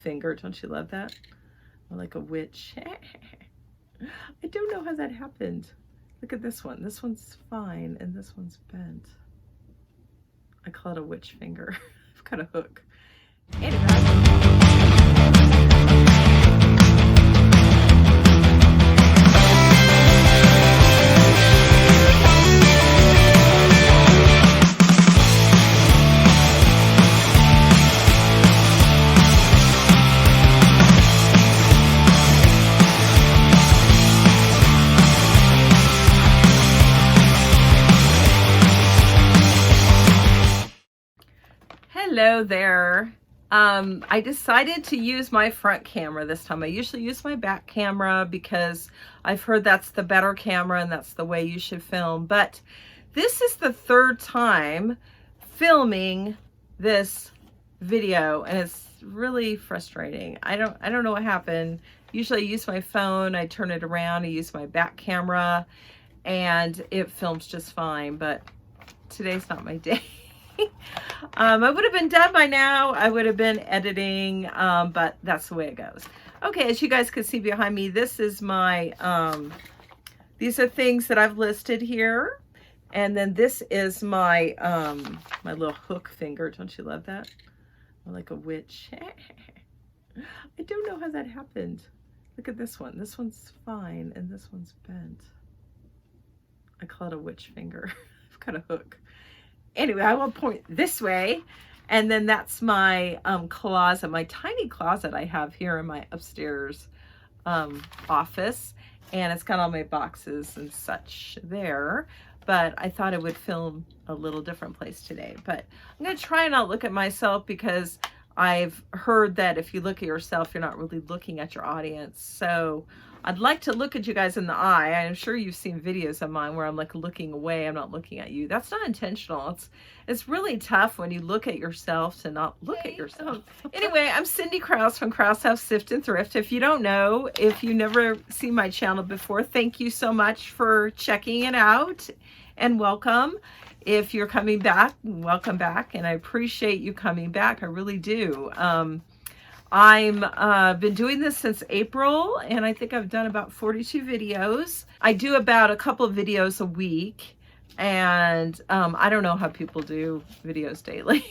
finger. Don't you love that? Or like a witch. I don't know how that happened. Look at this one. This one's fine and this one's bent. I call it a witch finger. I've got a hook. Anyway. Hello there. I decided to use my front camera this time. I usually use my back camera because I've heard that's the better camera and that's the way you should film. But this is the third time filming this video and it's really frustrating. I don't know what happened. Usually I use my phone, I turn it around, I use my back camera and it films just fine, but today's not my day. I would have been done by now. I would have been editing, but that's the way it goes. Okay, as you guys can see behind me, this is my, these are things that I've listed here. And then this is my, my little hook finger. Don't you love that? Or like a witch. I don't know how that happened. Look at this one. This one's fine and this one's bent. I call it a witch finger. I've got a hook. Anyway, I will point this way, and then that's my closet, my tiny closet I have here in my upstairs office, and it's got all my boxes and such there, but I thought I would film a little different place today. But I'm going to try and not look at myself because I've heard that if you look at yourself, you're not really looking at your audience. So I'd like to look at you guys in the eye. I'm sure you've seen videos of mine where I'm like looking away. I'm not looking at you. That's not intentional. It's really tough when you look at yourself to not look at yourself. Anyway, I'm Cindy Krause from Krause House Sift and Thrift. If you don't know, if you never seen my channel before, thank you so much for checking it out and welcome. If you're coming back, welcome back. And I appreciate you coming back. I really do. I've been doing this since April, and I think I've done about 42 videos. I do about a couple of videos a week, and I don't know how people do videos daily.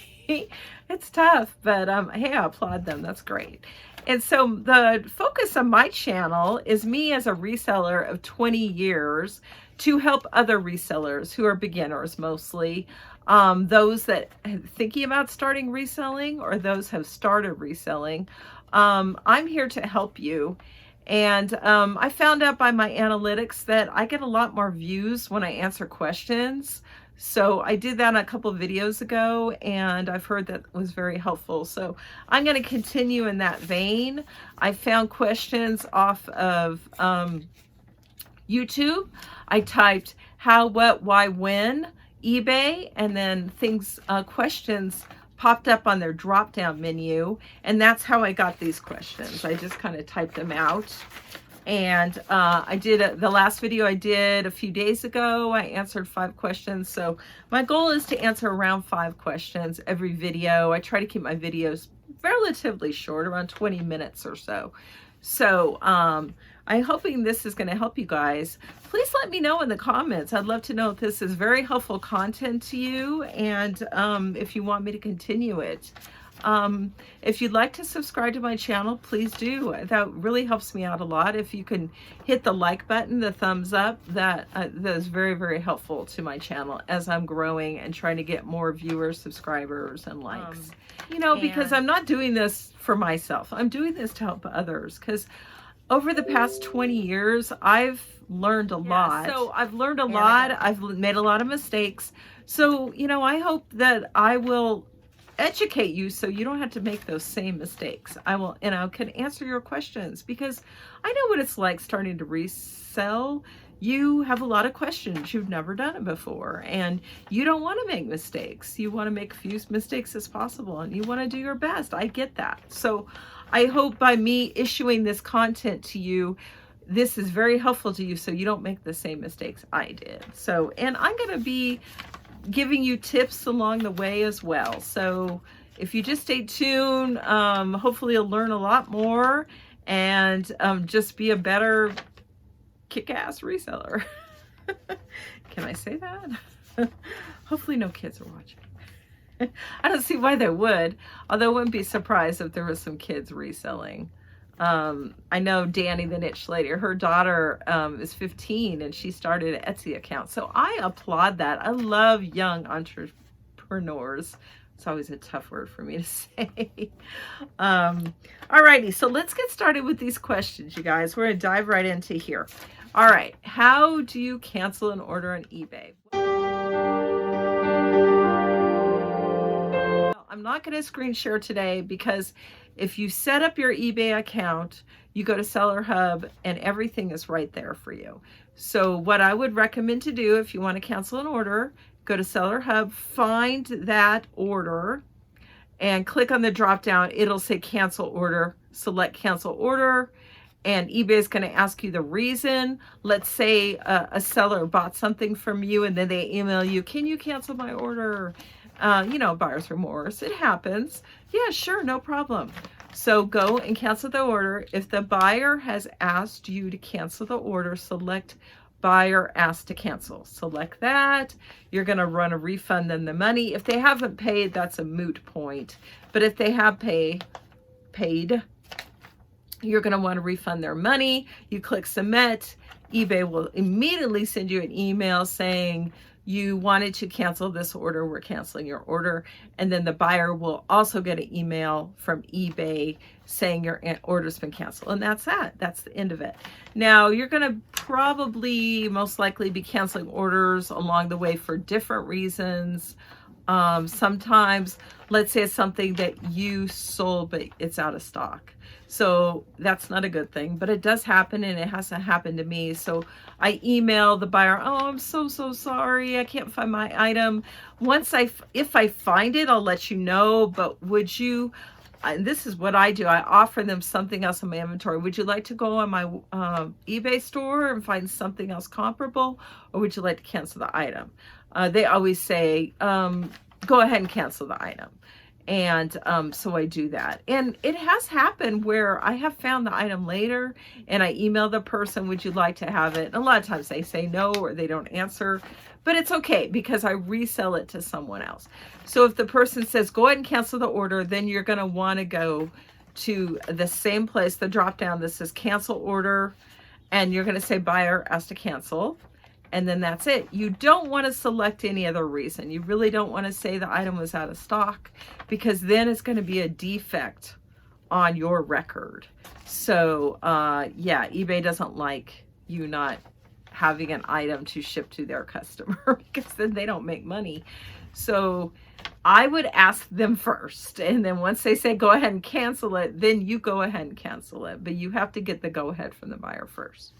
It's tough, but hey, I applaud them. That's great. And so the focus of my channel is me as a reseller of 20 years to help other resellers who are beginners mostly. Those that are thinking about starting reselling or those have started reselling. I'm here to help you. And I found out by my analytics that I get a lot more views when I answer questions. So I did that a couple of videos ago, and I've heard that was very helpful. So I'm going to continue in that vein. I found questions off of YouTube. I typed how, what, why, when, eBay, and then things, questions popped up on their drop down menu, and that's how I got these questions. I just kind of typed them out, and I did the last video I did a few days ago. I answered 5 questions, so my goal is to answer around 5 questions every video. I try to keep my videos relatively short, around 20 minutes or so. So I'm hoping this is going to help you guys. Please let me know in the comments. I'd love to know if this is very helpful content to you, and if you want me to continue it. If you'd like to subscribe to my channel, please do. That really helps me out a lot. If you can hit the like button, the thumbs up, that is very, very helpful to my channel as I'm growing and trying to get more viewers, subscribers, and likes. You know, because I'm not doing this for myself. I'm doing this to help others, because over the past 20 years, I've learned a lot. So I've learned a lot. I've made a lot of mistakes. So, you know, I hope that I will educate you so you don't have to make those same mistakes. I will, and I can answer your questions, because I know what it's like starting to resell. You have a lot of questions. You've never done it before, and you don't want to make mistakes. You want to make few mistakes as possible, and you want to do your best. I get that. So I hope by me issuing this content to you, this is very helpful to you so you don't make the same mistakes I did. So, and I'm going to be giving you tips along the way as well. So if you just stay tuned, hopefully you'll learn a lot more and just be a better kick-ass reseller. Can I say that? Hopefully no kids are watching. I don't see why they would, although I wouldn't be surprised if there was some kids reselling. I know Danny, the niche lady, her daughter is 15 and she started an Etsy account. So I applaud that. I love young entrepreneurs. It's always a tough word for me to say. Alrighty, so let's get started with these questions, you guys. We're gonna dive right into here. All right, how do you cancel an order on eBay? I'm not going to screen share today because if you set up your eBay account, you go to Seller Hub and everything is right there for you. So what I would recommend to do if you want to cancel an order, go to Seller Hub, find that order and click on the drop down. It'll say cancel order, select cancel order, and eBay is going to ask you the reason. Let's say a seller bought something from you and then they email you, can you cancel my order? You know, buyer's remorse. It happens. Yeah, sure, no problem. So go and cancel the order. If the buyer has asked you to cancel the order, select buyer asked to cancel. Select that. You're going to run a refund them the money. If they haven't paid, that's a moot point. But if they have paid, you're going to want to refund their money. You click submit. eBay will immediately send you an email saying, you wanted to cancel this order, we're canceling your order. And then the buyer will also get an email from eBay saying your order's been canceled. And that's that. That's the end of it. Now, you're going to probably most likely be canceling orders along the way for different reasons. Sometimes, let's say it's something that you sold, but it's out of stock. So that's not a good thing, but it does happen, and it hasn't happened to me. So I email the buyer, oh, I'm so sorry, I can't find my item. If I find it, I'll let you know, but would you, and this is what I do, I offer them something else in my inventory. Would you like to go on my eBay store and find something else comparable, or would you like to cancel the item? They always say, go ahead and cancel the item. And so I do that. And it has happened where I have found the item later and I email the person, would you like to have it? And a lot of times they say no, or they don't answer, but it's okay because I resell it to someone else. So if the person says, go ahead and cancel the order, then you're going to want to go to the same place, the drop down that says cancel order, and you're going to say buyer asked to cancel. And then that's it. You don't want to select any other reason. You really don't want to say the item was out of stock, because then it's going to be a defect on your record. So yeah, eBay doesn't like you not having an item to ship to their customer because then they don't make money. So I would ask them first, and then once they say go ahead and cancel it, then you go ahead and cancel it. But you have to get the go ahead from the buyer first.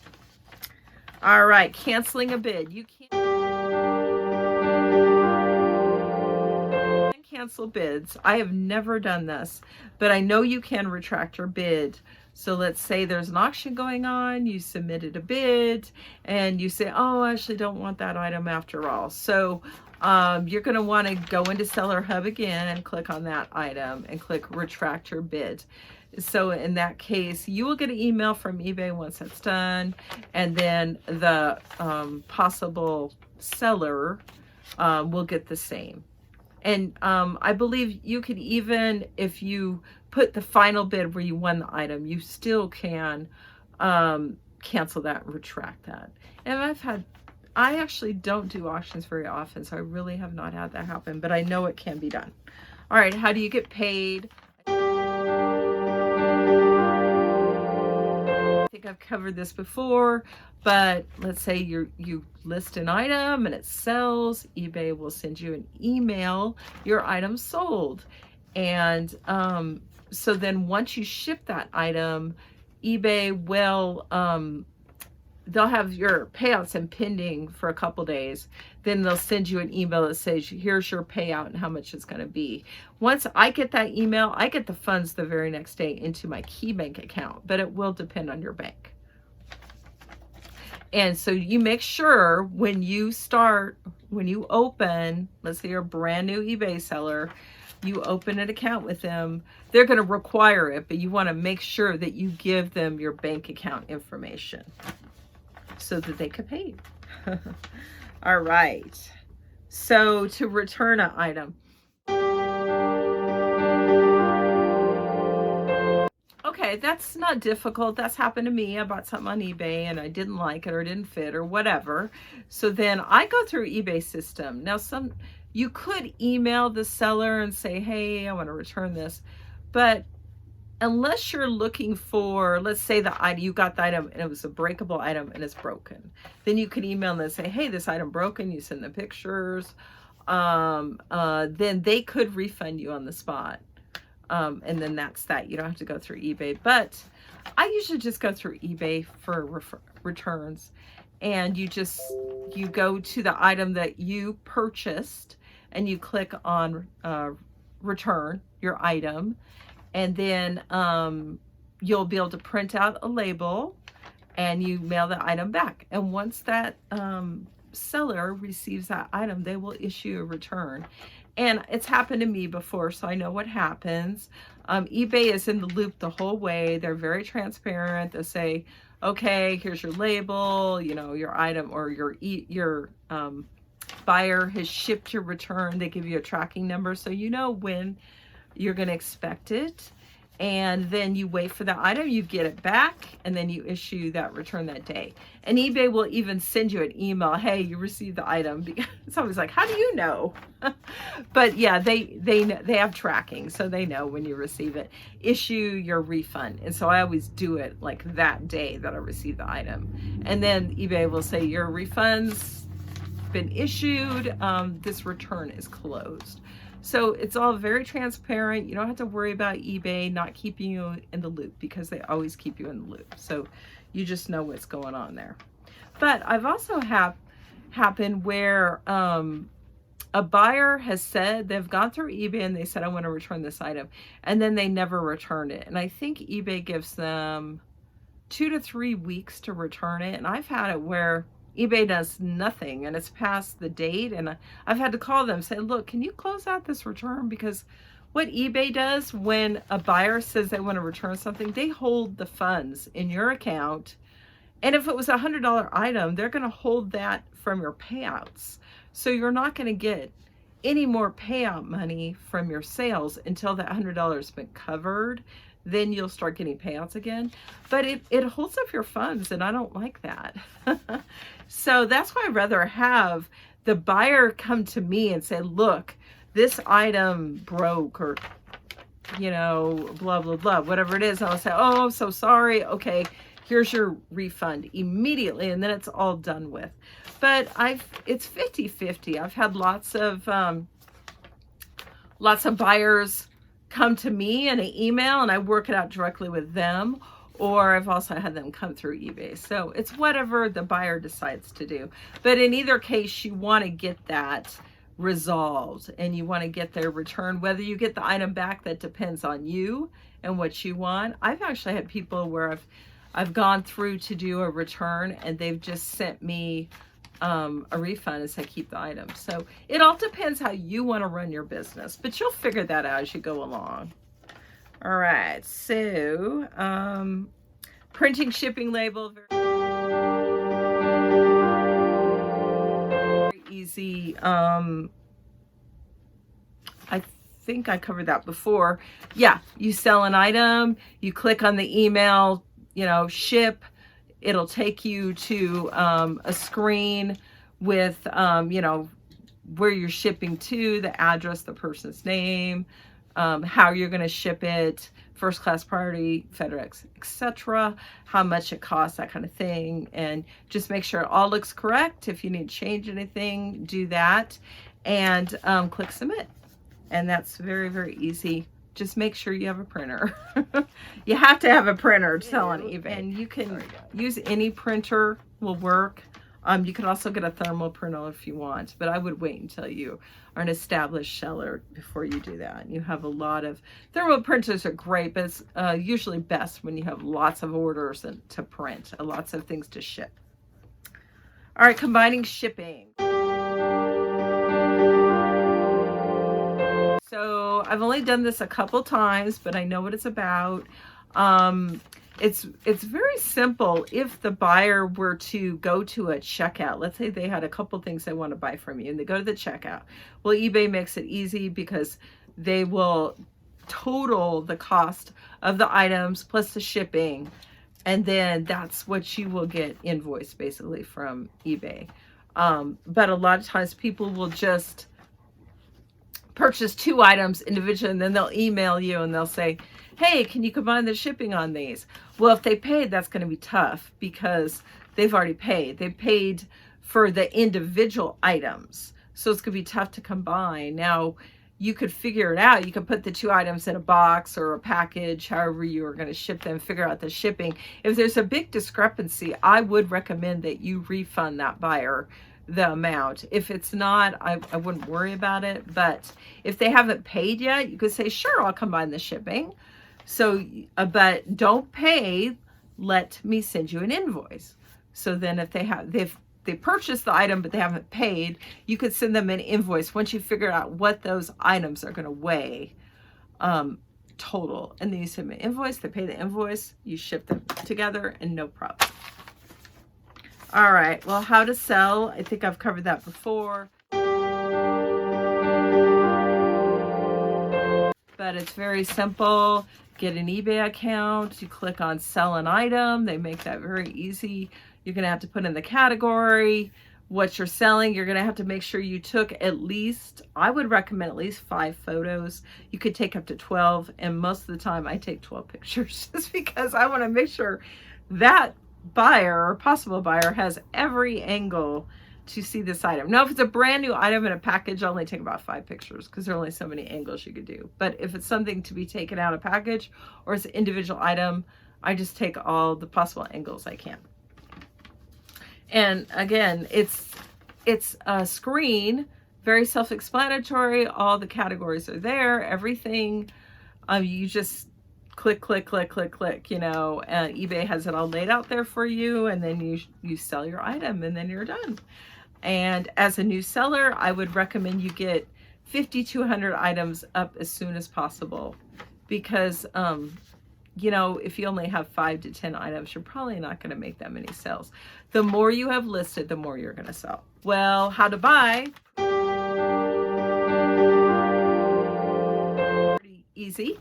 All right, canceling a bid. You can't cancel bids. I have never done this, but I know you can retract your bid. So let's say there's an auction going on, you submitted a bid, and you say, oh, I actually don't want that item after all. So you're going to want to go into Seller Hub again and click on that item and click retract your bid. So in that case, you will get an email from eBay once that's done, and then the possible seller will get the same. And I believe you could, even if you put the final bid where you won the item, you still can cancel that and retract that. And I actually don't do auctions very often, so I really have not had that happen, but I know it can be done. All right, how do you get paid? I think I've covered this before, but let's say you list an item and it sells. eBay will send you an email, your item sold. And so then once you ship that item, eBay will, they'll have your payouts in pending for a couple days. Then they'll send you an email that says, here's your payout and how much it's going to be. Once I get that email, I get the funds the very next day into my KeyBank account, but it will depend on your bank. And so you make sure when you open, let's say you're a brand new eBay seller, you open an account with them. They're going to require it, but you want to make sure that you give them your bank account information so that they can pay you. All right. So to return an item. Okay, that's not difficult. That's happened to me. I bought something on eBay and I didn't like it or didn't fit or whatever. So then I go through eBay system. Now you could email the seller and say, hey, I want to return this. But unless you're looking for, let's say you got the item and it was a breakable item and it's broken, then you could email them and say, hey, this item broken. You send the pictures. Then they could refund you on the spot. And then that's that. You don't have to go through eBay. But I usually just go through eBay for returns. And you go to the item that you purchased and you click on return your item. And then you'll be able to print out a label and you mail the item back. And once that seller receives that item, they will issue a return. And it's happened to me before, so I know what happens. eBay is in the loop the whole way. They're very transparent. They'll say, okay, here's your label, you know, your item, or your buyer has shipped your return. They give you a tracking number so you know when you're going to expect it. And then you wait for the item, you get it back, and then you issue that return that day. And eBay will even send you an email, hey, you received the item. It's always like, how do you know? But yeah, they have tracking, so they know when you receive it. Issue your refund. And so I always do it like that day that I receive the item. And then eBay will say, your refund's been issued, this return is closed. So it's all very transparent. You don't have to worry about eBay not keeping you in the loop, because they always keep you in the loop. So you just know what's going on there. But I've also happened where a buyer has said they've gone through eBay and they said, I want to return this item. And then they never returned it. And I think eBay gives them 2 to 3 weeks to return it. And I've had it where eBay does nothing and it's past the date, and I've had to call them and say, look, can you close out this return? Because what eBay does when a buyer says they want to return something, they hold the funds in your account. And if it was a $100 item, they're going to hold that from your payouts. So you're not going to get any more payout money from your sales until that $100 has been covered. Then you'll start getting payouts again. But it holds up your funds, and I don't like that. So that's why I'd rather have the buyer come to me and say, look, this item broke, or, you know, blah, blah, blah, whatever it is. And I'll say, oh, I'm so sorry. Okay, here's your refund immediately. And then it's all done with. But it's 50-50. I've had lots of buyers come to me in an email and I work it out directly with them, or I've also had them come through eBay. So it's whatever the buyer decides to do. But in either case, you want to get that resolved and you want to get their return. Whether you get the item back, that depends on you and what you want. I've actually had people where I've gone through to do a return and they've just sent me a refund and say keep the item. So it all depends how you want to run your business, but you'll figure that out as you go along. All right, so printing shipping label, very easy. I think I covered that before. Yeah, you sell an item, you click on the email, you know, ship. It'll take you to a screen with, you know, where you're shipping to, the address, the person's name, how you're going to ship it, first class, priority, FedEx, etc., how much it costs, that kind of thing. And just make sure it all looks correct. If you need to change anything, do that and click submit. And that's very, very easy. Just make sure you have a printer. You have to have a printer to sell on eBay. And you can use any printer, will work. You can also get a thermal printer if you want, but I would wait until you are an established seller before you do that. And you have a lot of thermal printers are great, but it's usually best when you have lots of orders to print, lots of things to ship. All right, combining shipping. So I've only done this a couple times, but I know what it's about. It's very simple. If the buyer were to go to a checkout, let's say they had a couple things they want to buy from you and they go to the checkout. Well, eBay makes it easy because they will total the cost of the items plus the shipping, and then that's what you will get invoiced basically from eBay. But a lot of times people will just purchase 2 items individually, and then they'll email you and they'll say, hey, can you combine the shipping on these? Well, if they paid, that's going to be tough because they've already paid. They paid for the individual items, so it's going to be tough to combine. Now, you could figure it out. You could put the 2 items in a box or a package, however you are going to ship them, figure out the shipping. If there's a big discrepancy, I would recommend that you refund that buyer the amount. If it's not, I wouldn't worry about it. But if they haven't paid yet, you could say, sure, I'll combine the shipping. So, but don't pay, let me send you an invoice. So then if they purchased the item but they haven't paid, you could send them an invoice once you figure out what those items are going to weigh total. And then you send them an invoice, they pay the invoice, you ship them together, and no problem. All right, well, how to sell, I think I've covered that before. But it's very simple. Get an eBay account, you click on sell an item, they make that very easy. You're gonna have to put in the category, what you're selling. You're gonna have to make sure you took at least, I would recommend at least 5 photos. You could take up to 12, and most of the time I take 12 pictures just because I wanna make sure that buyer or possible buyer has every angle to see this item. Now, if it's a brand new item in a package, I'll only take about 5 pictures because there are only so many angles you could do. But if it's something to be taken out of package or it's an individual item, I just take all the possible angles I can. And again, it's a screen, very self-explanatory. All the categories are there, everything. You just click, click, click, click, click, you know, eBay has it all laid out there for you, and then you sell your item, and then you're done. And as a new seller, I would recommend you get 50 to 100 items up as soon as possible, because you know, if you only have 5 to 10 items, you're probably not going to make that many sales. The more you have listed, the more you're going to sell. Well, how to buy? Pretty easy.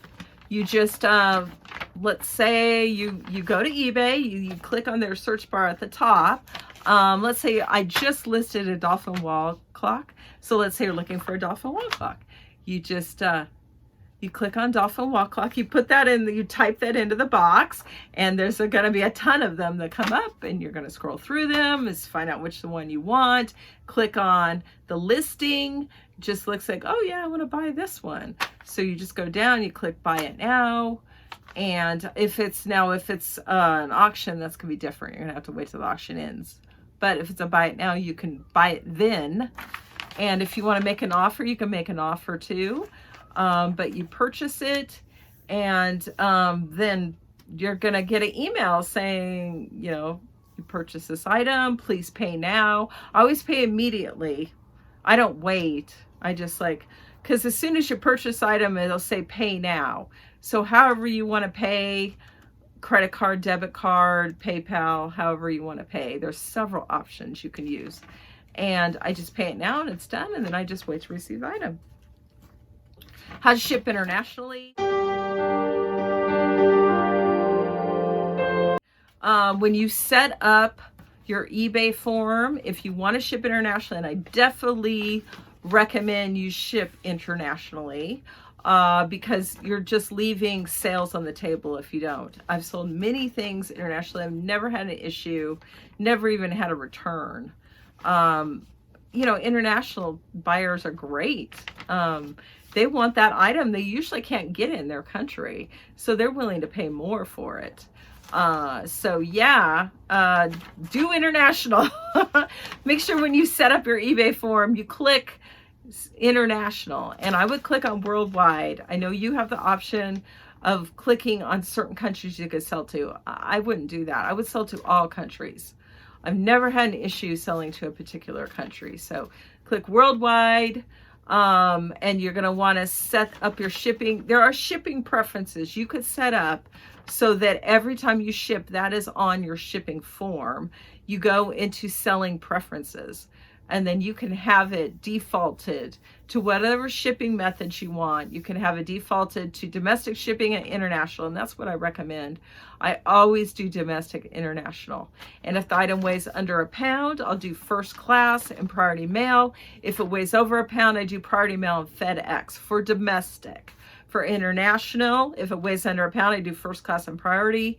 You just, let's say you go to eBay, you click on their search bar at the top. Let's say I just listed a dolphin wall clock. So let's say you're looking for a dolphin wall clock. You just, you click on dolphin wall clock, you put that in, you type that into the box, and there's going to be a ton of them that come up, and you're going to scroll through them, is find out which the one you want, click on the listing, just looks like, oh yeah, I want to buy this one. So you just go down, you click buy it now, and if it's an auction, that's going to be different. You're going to have to wait till the auction ends. But if it's a buy it now, you can buy it then. And if you want to make an offer, you can make an offer too. But you purchase it, and then you're going to get an email saying, you know, you purchased this item, please pay now. I always pay immediately. I don't wait. I just because as soon as you purchase item, it'll say pay now. So however you want to pay, credit card, debit card, PayPal, however you want to pay. There's several options you can use. And I just pay it now and it's done, and then I just wait to receive the item. How to ship internationally. When you set up your eBay form, if you want to ship internationally, and I definitely recommend you ship internationally, because you're just leaving sales on the table if you don't. I've sold many things internationally. I've never had an issue, never even had a return. You know, international buyers are great. They want that item. They usually can't get it in their country, so they're willing to pay more for it. So yeah, do international. Make sure when you set up your eBay form, you click international, and I would click on worldwide. I know you have the option of clicking on certain countries you could sell to. I wouldn't do that. I would sell to all countries. I've never had an issue selling to a particular country. So click worldwide. And you're going to want to set up your shipping. There are shipping preferences you could set up so that every time you ship, that is on your shipping form. You go into selling preferences, and then you can have it defaulted to whatever shipping methods you want. You can have it defaulted to domestic shipping and international, and that's what I recommend. I always do domestic international. And if the item weighs under a pound, I'll do first class and priority mail. If it weighs over a pound, I do priority mail and FedEx for domestic. For international, if it weighs under a pound, I do first class and priority.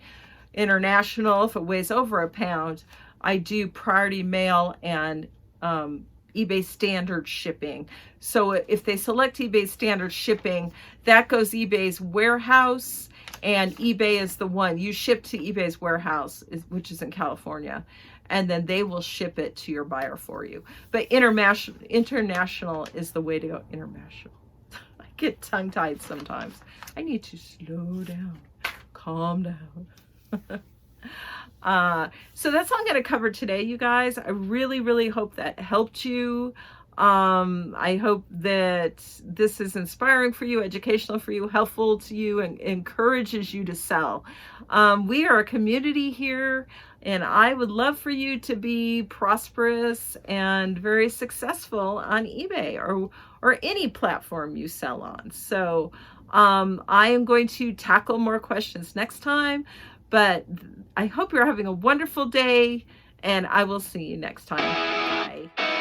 International, if it weighs over a pound, I do priority mail and eBay standard shipping. So if they select eBay standard shipping, that goes eBay's warehouse, and eBay is the one you ship to eBay's warehouse, which is in California, and then they will ship it to your buyer for you. But international is the way to go. International. I get tongue-tied sometimes. I need to slow down, calm down. So that's all I'm going to cover today, you guys. I really hope that helped you. I hope that this is inspiring for you, educational for you, helpful to you, and encourages you to sell. We are a community here, and I would love for you to be prosperous and very successful on eBay or any platform you sell on. So I am going to tackle more questions next time, but I hope you're having a wonderful day, and I will see you next time. Bye.